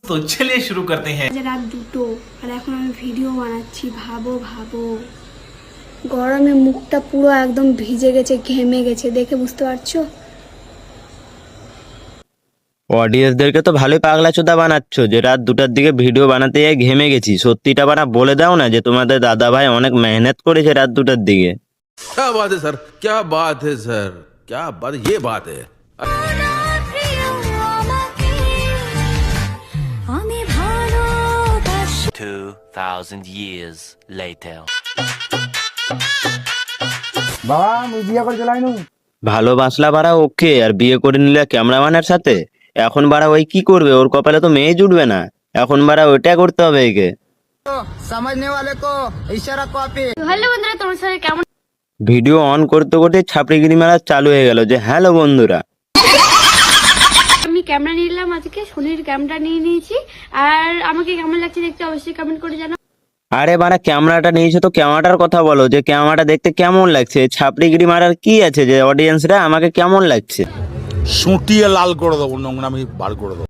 तो चलिए शुरू करते हैं। রাত 2টো আর এখন আমি ভিডিও বানাচ্ছি। ভাবো ভাবো, গরমে মুখটা পুরো একদম ভিজে গেছে, ঘেমে গেছে, দেখে বুঝতে পারছো? অডিয়েন্সদেরকে তো ভালোই পাগলা চোদা বানাচ্ছ যে রাত 2টার দিকে ভিডিও বানাতে গিয়ে ঘেমে গেছি। সত্যিটা বানা বলে দাও না যে তোমাদের দাদা ভাই অনেক মেহনত করেছে রাত 2টার দিকে। क्या बात है सर, क्या बात है सर, क्या बात, ये बात है। 2000 years later. বাবা আমি বিয়ে করে চলাই নু। ভালোবাসলা বাড়া ওকে, আর বিয়ে করে নিলে ক্যামেরাম্যানের সাথে। এখন বাড়া ওই কি করবে, ওর কপালে তো মেয়ে জুটবে না। এখন বাড়া ওইটা করতে হবে একে। समझने वाले को इशारा कॉपी। হ্যালো বন্ধুরা, তোমার সাথে কেমন? ভিডিও অন করতে করতে ছাপড়িগিরি মেলা চালু হয়ে গেল যে হ্যালো বন্ধুরা। আমি ক্যামেরা নিলাম আজকে, সোনির ক্যামেরা নিয়ে নিয়েছি। আর আমাকে কেমন লাগছে দেখতে অবশ্যই কমেন্ট করে জানাও। আরে বাড়া ক্যামেরাটা নিয়েছো তো ক্যামেরাটার কথা বলো, যে ক্যামেরাটা দেখতে কেমন লাগছে। ছাপড়িগিরি মারার কি আছে যে অডিয়েন্সরা আমাকে কেমন লাগছে। সুটিয়ে লাল করে দেবো, নোংরামি বার করে দেবো।